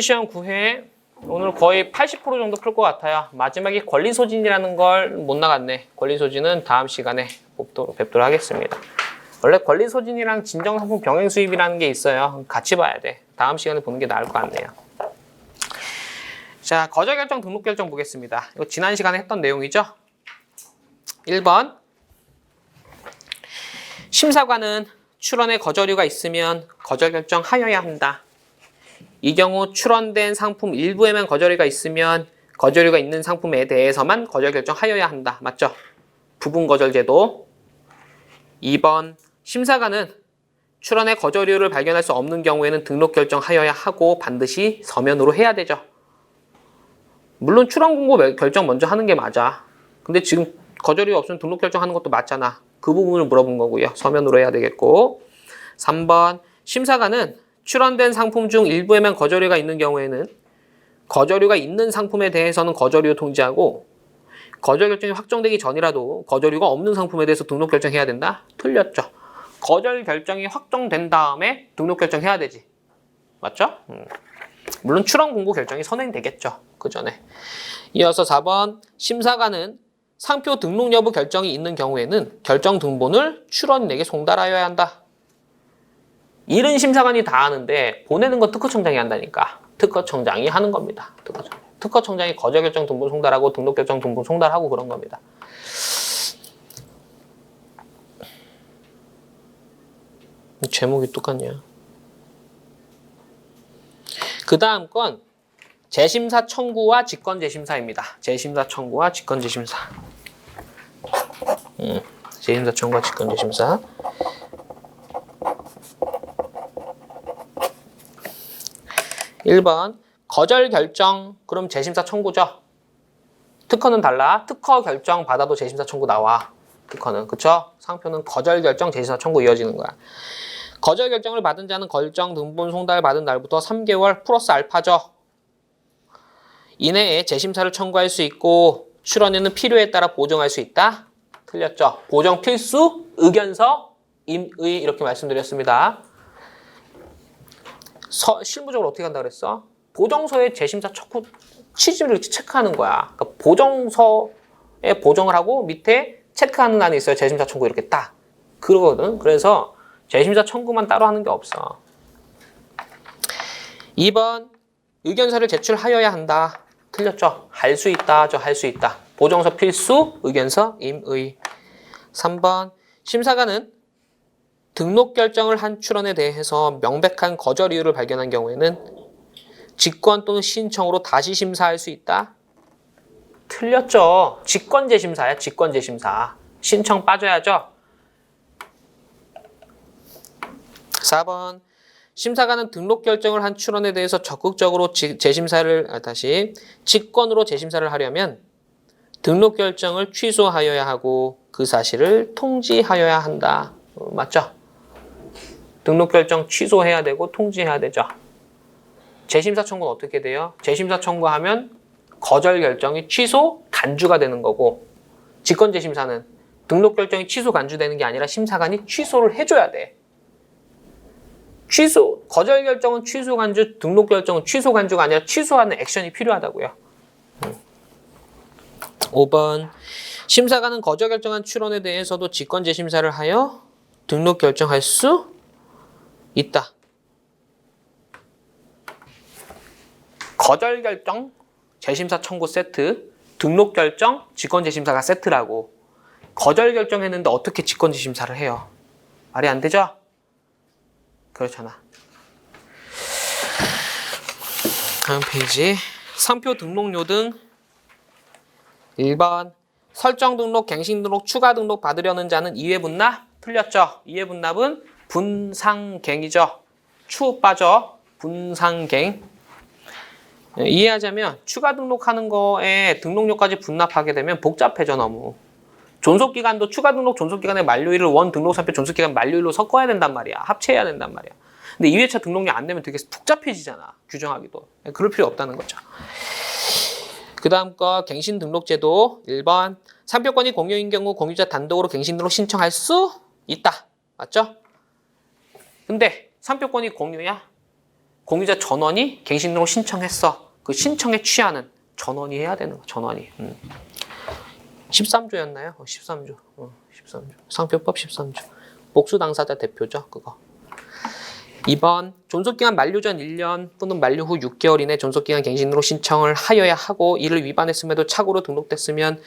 시험 9회 오늘 거의 80% 정도 클 것 같아요. 마지막에 권리소진이라는 걸 못 나갔네. 권리소진은 다음 시간에 뵙도록 하겠습니다. 원래 권리소진이랑 진정상품 병행수입이라는 게 있어요. 같이 봐야 돼. 다음 시간에 보는 게 나을 것 같네요. 자, 거절결정, 등록결정 보겠습니다. 이거 지난 시간에 했던 내용이죠. 1번 심사관은 출원에 거절유가 있으면 거절결정하여야 한다. 이 경우 출원된 상품 일부에만 거절유가 있으면 거절유가 있는 상품에 대해서만 거절결정하여야 한다. 맞죠? 부분거절제도. 2번 심사관은 출원에 거절유를 발견할 수 없는 경우에는 등록결정하여야 하고 반드시 서면으로 해야 되죠. 물론 출원공고 결정 먼저 하는 게 맞아. 근데 지금 거절유가 없으면 등록결정하는 것도 맞잖아. 그 부분을 물어본 거고요. 서면으로 해야 되겠고. 3번 심사관은 출원된 상품 중 일부에만 거절유가 있는 경우에는 거절유가 있는 상품에 대해서는 거절유 통지하고 거절 결정이 확정되기 전이라도 거절유가 없는 상품에 대해서 등록 결정해야 된다? 틀렸죠. 거절 결정이 확정된 다음에 등록 결정해야 되지. 맞죠? 물론 출원 공고 결정이 선행되겠죠. 그 전에. 이어서 4번 심사관은 상표 등록 여부 결정이 있는 경우에는 결정 등본을 출원인에게 송달하여야 한다. 일은 심사관이 다 하는데 보내는 건 특허청장이 한다니까. 특허청장이 하는 겁니다. 특허청장이 거절결정 등본 송달하고 등록결정 등본 송달하고 그런 겁니다. 제목이 똑같냐. 그 다음 건 재심사 청구와 직권재심사입니다. 재심사 청구와 직권재심사. 재심사 청구와 직권재심사. 1번 거절 결정 그럼 재심사 청구죠. 특허는 달라. 특허 결정 받아도 재심사 청구 나와. 특허는 그쵸? 상표는 거절 결정 재심사 청구 이어지는 거야. 거절 결정을 받은 자는 결정 등본 송달 받은 날부터 3개월 플러스 알파죠. 이내에 재심사를 청구할 수 있고 출원에는 필요에 따라 보정할 수 있다. 틀렸죠. 보정 필수 의견서 임의 이렇게 말씀드렸습니다. 실무적으로 어떻게 한다 그랬어? 보정서에 재심사 청구 취지를 체크하는 거야. 그러니까 보정서에 보정을 하고 밑에 체크하는欄이 있어요. 재심사 청구 이렇게 딱 그러거든. 그래서 재심사 청구만 따로 하는 게 없어. 2번 의견서를 제출하여야 한다. 틀렸죠. 할 수 있다. 할 수 있다. 보정서 필수 의견서 임의. 3번 심사관은 등록 결정을 한 출원에 대해서 명백한 거절 이유를 발견한 경우에는 직권 또는 신청으로 다시 심사할 수 있다? 틀렸죠. 직권재심사야. 직권재심사. 신청 빠져야죠. 4번 심사관은 등록 결정을 한 출원에 대해서 적극적으로 직권으로 재심사를 하려면 등록 결정을 취소하여야 하고 그 사실을 통지하여야 한다. 맞죠? 등록 결정 취소해야 되고 통지해야 되죠. 재심사 청구는 어떻게 돼요? 재심사 청구하면 거절 결정이 취소 간주가 되는 거고 직권 재심사는 등록 결정이 취소 간주되는 게 아니라 심사관이 취소를 해줘야 돼. 거절 결정은 취소 간주, 등록 결정은 취소 간주가 아니라 취소하는 액션이 필요하다고요. 5번 심사관은 거절 결정한 출원에 대해서도 직권 재심사를 하여 등록 결정할 수 있다. 거절 결정, 재심사 청구 세트, 등록 결정, 직권 재심사가 세트라고. 거절 결정했는데 어떻게 직권 재심사를 해요? 말이 안 되죠? 그렇잖아. 다음 페이지. 상표 등록료 등 1번 설정 등록, 갱신 등록, 추가 등록 받으려는 자는 2회 분납? 틀렸죠? 2회 분납은 분상갱이죠. 추 빠져. 분상갱. 이해하자면 추가 등록하는 거에 등록료까지 분납하게 되면 복잡해져 너무. 존속기간도 추가 등록 존속기간의 만료일을 원 등록상표 존속기간 만료일로 섞어야 된단 말이야. 합체해야 된단 말이야. 근데 2회차 등록료 안 내면 되게 복잡해지잖아. 규정하기도. 그럴 필요 없다는 거죠. 그 다음 거 갱신 등록제도 1번 상표권이 공유인 경우 공유자 단독으로 갱신 등록 신청할 수 있다. 맞죠? 근데 상표권이 공유야? 공유자 전원이 갱신 등록 신청했어. 그 신청에 취하는 전원이 해야 되는 거. 전원이. 13조였나요? 13조. 13조. 상표법 13조. 복수 당사자 대표죠. 그거. 2번 존속기간 만료 전 1년 또는 만료 후 6개월 이내 존속기간 갱신으로 신청을 하여야 하고 이를 위반했음에도 착오로 등록됐으면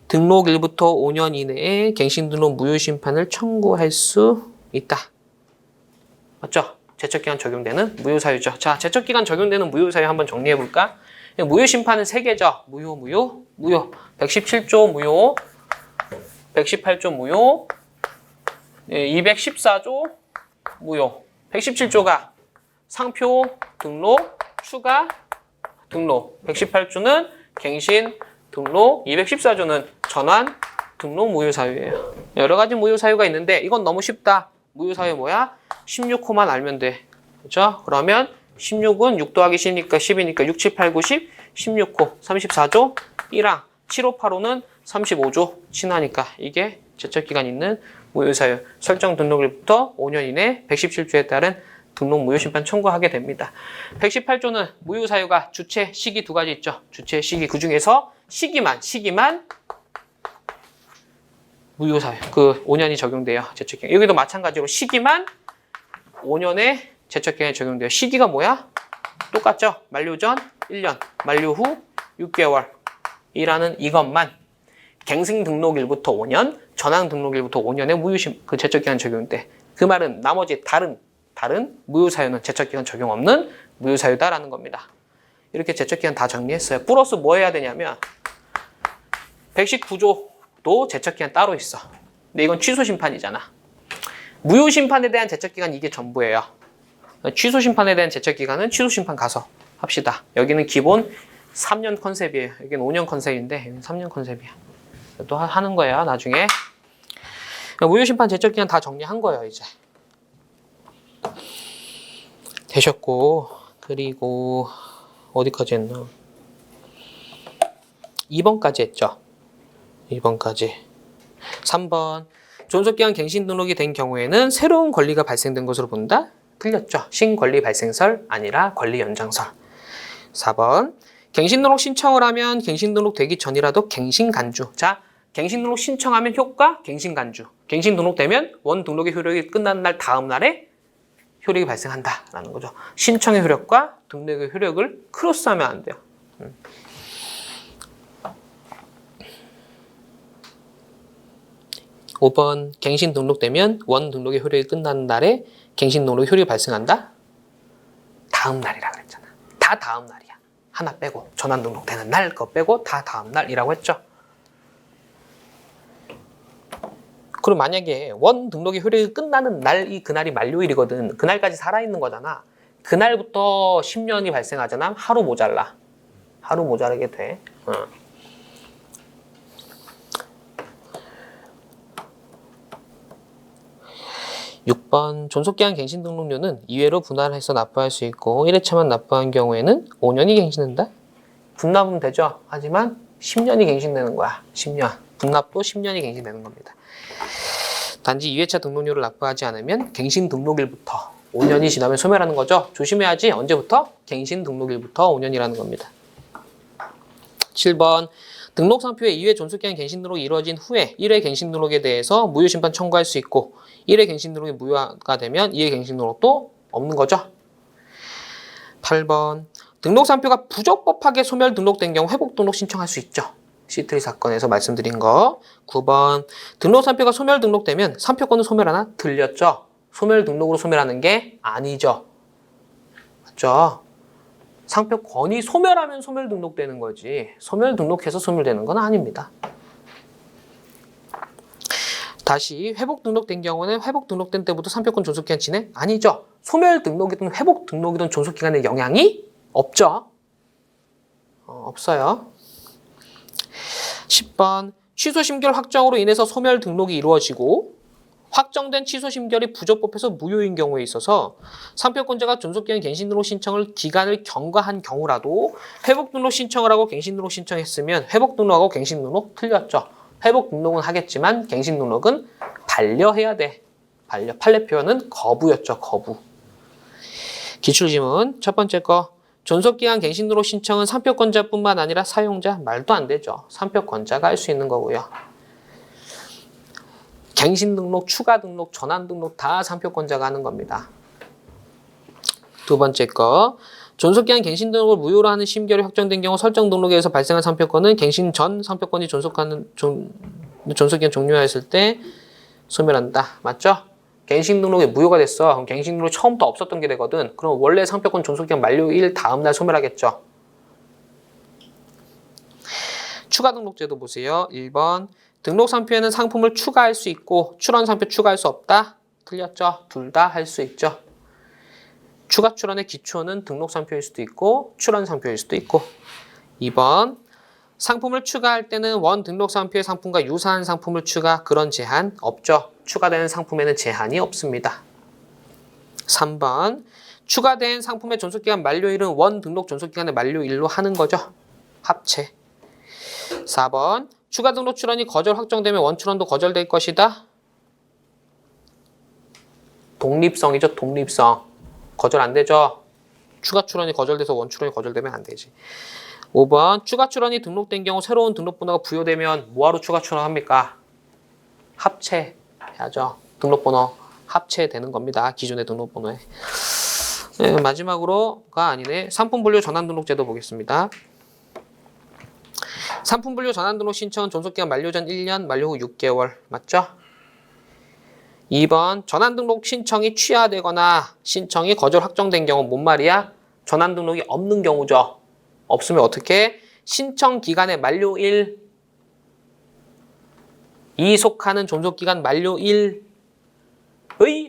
등록일부터 5년 이내에 갱신등록 무효심판을 청구할 수 있다. 맞죠? 제척기간 적용되는 무효사유죠. 자, 제척기간 적용되는 무효사유 한번 정리해볼까? 무효심판은 3개죠. 무효. 117조 무효, 118조 무효, 214조 무효. 117조가 상표 등록, 추가 등록. 118조는 갱신 등록, 214조는 전환 등록 무효사유예요. 여러 가지 무효사유가 있는데 이건 너무 쉽다. 무효사유 뭐야? 16호만 알면 돼. 그렇죠? 그러면 16은 6 더하기 10이니까 10이니까 6, 7, 8, 9, 10, 16호, 34조 1항, 7호, 8호는 35조 친하니까 이게 제척기간 있는 무효사유. 설정 등록일부터 5년 이내 117조에 따른 등록 무효심판 청구하게 됩니다. 118조는 무효사유가 주체, 시기 두 가지 있죠. 주체, 시기. 그 중에서 시기만 무효사유. 그 5년이 적용돼요. 제척기간. 여기도 마찬가지로 시기만 5년에 제척기간이 적용돼요. 시기가 뭐야? 똑같죠? 만료 전 1년, 만료 후 6개월. 이라는 이것만 갱신 등록일부터 5년, 전환 등록일부터 5년의 무효심 그 제척기간 적용돼. 그 말은 나머지 다른 무효사유는 제척기간 적용 없는 무효사유다라는 겁니다. 이렇게 제척기간 다 정리했어요. 플러스 뭐 해야 되냐면 119조도 제척기간 따로 있어. 근데 이건 취소심판이잖아. 무효심판에 대한 제척기간 이게 전부예요. 취소심판에 대한 제척기간은 취소심판 가서 합시다. 여기는 기본 3년 컨셉이에요. 여기는 5년 컨셉인데 여기는 3년 컨셉이야. 또 하는 거야 나중에. 무효심판 제척기간 다 정리한 거예요 이제. 되셨고, 그리고 어디까지 했나? 2번까지 했죠. 2번까지. 3번 존속기간 갱신 등록이 된 경우에는 새로운 권리가 발생된 것으로 본다? 틀렸죠. 신권리 발생설 아니라 권리 연장설. 4번 갱신 등록 신청을 하면 갱신 등록 되기 전이라도 갱신 간주. 자, 갱신 등록 신청하면 효과 갱신 간주. 갱신 등록되면 원 등록의 효력이 끝난 날 다음 날에 효력이 발생한다라는 거죠. 신청의 효력과 등록의 효력을 크로스하면 안 돼요. 5번 갱신 등록되면 원 등록의 효력이 끝난 날에 갱신 등록 효력이 발생한다? 다음 날이라 그랬잖아. 다 다음 날이야. 하나 빼고 전환 등록되는 날 그거 빼고 다 다음 날이라고 했죠. 그럼 만약에 원 등록의 효력이 끝나는 날이 그날이 만료일이거든. 그날까지 살아있는 거잖아. 그날부터 10년이 발생하잖아. 하루 모자라. 하루 모자라게 돼. 6번 존속기한 갱신 등록료는 2회로 분할해서 납부할 수 있고 1회차만 납부한 경우에는 5년이 갱신된다? 분납은 되죠. 하지만 10년이 갱신되는 거야. 10년. 분납도 10년이 갱신되는 겁니다. 단지 2회차 등록료를 납부하지 않으면 갱신 등록일부터 5년이 지나면 소멸하는 거죠. 조심해야지. 언제부터? 갱신 등록일부터 5년이라는 겁니다. 7번 등록상표에 2회 존속기한 갱신 등록이 이루어진 후에 1회 갱신 등록에 대해서 무효심판 청구할 수 있고 1회 갱신 등록이 무효가 되면 2회 갱신 등록도 없는 거죠. 8번 등록상표가 부적법하게 소멸 등록된 경우 회복 등록 신청할 수 있죠. C3 사건에서 말씀드린 거. 9번 등록상표가 소멸 등록되면 상표권은 소멸하나? 들렸죠? 소멸 등록으로 소멸하는 게 아니죠. 맞죠? 상표권이 소멸하면 소멸 등록되는 거지 소멸 등록해서 소멸되는 건 아닙니다. 다시 회복 등록된 경우는 회복 등록된 때부터 상표권 존속기간 진행? 아니죠. 소멸 등록이든 회복 등록이든 존속기간에 영향이 없죠. 없어요. 10번 취소 심결 확정으로 인해서 소멸 등록이 이루어지고 확정된 취소 심결이 부적법해서 무효인 경우에 있어서 상표권자가 존속기한 갱신 등록 신청을 기간을 경과한 경우라도 회복 등록 신청을 하고 갱신 등록 신청했으면 회복 등록하고 갱신 등록 틀렸죠. 회복 등록은 하겠지만 갱신 등록은 반려해야 돼. 반려. 판례 표현은 거부였죠. 거부. 기출지문 첫 번째 거. 존속기간 갱신등록 신청은 상표권자뿐만 아니라 사용자 말도 안 되죠. 상표권자가 할 수 있는 거고요. 갱신등록, 추가등록, 전환등록 다 상표권자가 하는 겁니다. 두 번째 거. 존속기한 갱신등록을 무효로 하는 심결이 확정된 경우 설정 등록에 의해서 발생한 상표권은 갱신 전 상표권이 존속기간 종료하였을 때 소멸한다. 맞죠? 갱신등록이 무효가 됐어. 그럼 갱신등록 처음부터 없었던 게 되거든. 그럼 원래 상표권 존속기간 만료일 다음날 소멸하겠죠. 추가등록제도 보세요. 1번. 등록상표에는 상품을 추가할 수 있고 출원상표 추가할 수 없다? 틀렸죠? 둘 다 할 수 있죠. 추가 출원의 기초는 등록상표일 수도 있고 출원상표일 수도 있고. 2번. 상품을 추가할 때는 원 등록상표의 상품과 유사한 상품을 추가, 그런 제한 없죠. 추가되는 상품에는 제한이 없습니다. 3번. 추가된 상품의 존속기간 만료일은 원 등록 존속기간의 만료일로 하는 거죠. 합체. 4번. 추가 등록 출원이 거절 확정되면 원 출원도 거절될 것이다. 독립성이죠. 독립성. 거절 안 되죠. 추가 출원이 거절돼서 원 출원이 거절되면 안 되지. 5번. 추가 출원이 등록된 경우 새로운 등록번호가 부여되면 뭐하러 추가 출원합니까? 합체해야죠. 등록번호 합체되는 겁니다. 기존의 등록번호에. 네, 마지막으로가 아니네. 상품분류 전환등록제도 보겠습니다. 상품분류 전환등록 신청은 존속기간 만료 전 1년, 만료 후 6개월. 맞죠? 2번. 전환등록 신청이 취하되거나 신청이 거절 확정된 경우 뭔 말이야? 전환등록이 없는 경우죠. 없으면 어떻게? 신청 기간의 만료일 이 속하는 존속기간 만료일의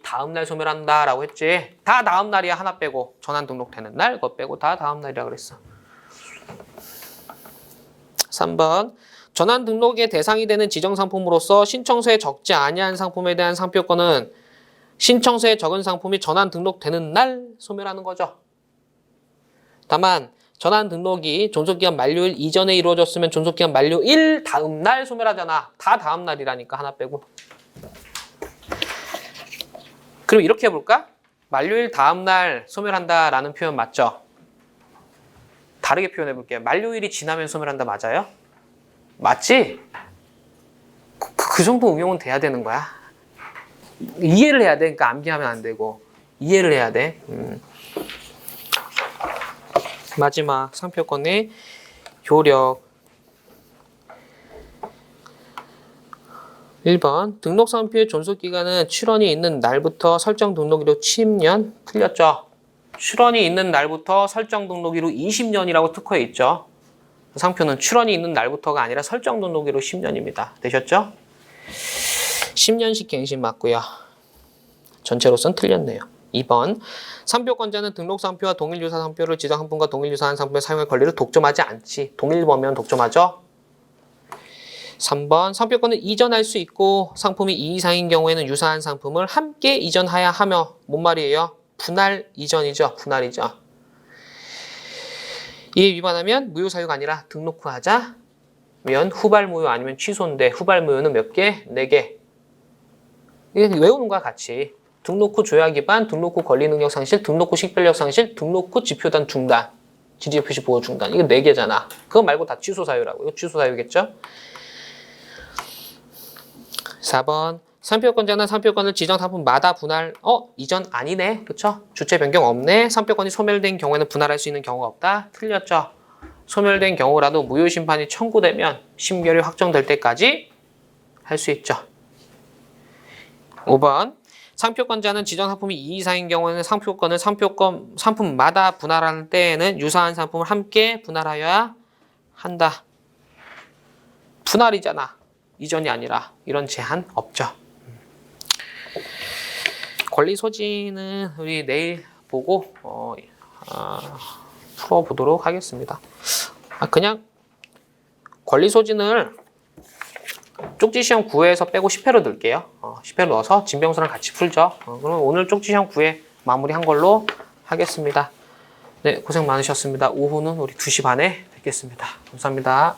다음날 소멸한다 라고 했지. 다 다음날이야. 하나 빼고. 전환 등록되는 날 그거 빼고 다 다음날이라 그랬어. 3번. 전환 등록의 대상이 되는 지정상품으로서 신청서에 적지 아니한 상품에 대한 상표권은 신청서에 적은 상품이 전환 등록되는 날 소멸하는 거죠. 다만 전환 등록이 존속기간 만료일 이전에 이루어졌으면 존속기간 만료일 다음날 소멸하잖아. 다 다음날이라니까 하나 빼고. 그럼 이렇게 해볼까? 만료일 다음날 소멸한다라는 표현 맞죠? 다르게 표현해볼게요. 만료일이 지나면 소멸한다 맞아요? 맞지? 그 정도 응용은 돼야 되는 거야. 이해를 해야 돼. 그러니까 암기하면 안 되고. 이해를 해야 돼. 마지막 상표권의 효력. 1번. 등록상표의 존속기간은 출원이 있는 날부터 설정 등록일로 10년. 틀렸죠? 출원이 있는 날부터 설정 등록일로 20년이라고 특허에 있죠. 상표는 출원이 있는 날부터가 아니라 설정 등록일로 10년입니다. 되셨죠? 10년씩 갱신 맞고요. 전체로선 틀렸네요. 2번. 상표권자는 등록상표와 동일유사 상표를 지정 상품과 동일유사한 상품에 사용할 권리를 독점하지 않지. 동일범위면 독점하죠. 3번. 상표권을 이전할 수 있고 상품이 2 이상인 경우에는 유사한 상품을 함께 이전하야 하며 뭔 말이에요? 분할 이전이죠. 분할이죠. 이에 위반하면 무효사유가 아니라 등록 후 하자면 후발무효 아니면 취소인데 후발무효는 몇 개? 4개. 이게 외우는 거야 같이. 등록 후 조약 위반, 등록 후 권리 능력 상실, 등록 후 식별력 상실, 등록 후 지표단 중단, 지지표 표시 보호 중단. 이거 4개잖아. 그거 말고 다 취소 사유라고. 이거 취소 사유겠죠? 4번. 상표권자는 상표권을 지정 상품마다 분할, 이전 아니네. 그쵸? 주체 변경 없네. 상표권이 소멸된 경우에는 분할할 수 있는 경우가 없다. 틀렸죠? 소멸된 경우라도 무효 심판이 청구되면 심결이 확정될 때까지 할 수 있죠. 5번. 상표권자는 지정 상품이 2 이상인 경우에는 상표권을 상품마다 분할할 때에는 유사한 상품을 함께 분할하여야 한다. 분할이잖아. 이전이 아니라. 이런 제한 없죠. 권리 소지는 우리 내일 보고 풀어보도록 하겠습니다. 그냥 권리 소진을 쪽지시험 9회에서 빼고 10회로 넣을게요. 10회로 넣어서 진병수랑 같이 풀죠. 그럼 오늘 쪽지시험 9회 마무리한 걸로 하겠습니다. 네, 고생 많으셨습니다. 오후는 우리 2시 반에 뵙겠습니다. 감사합니다.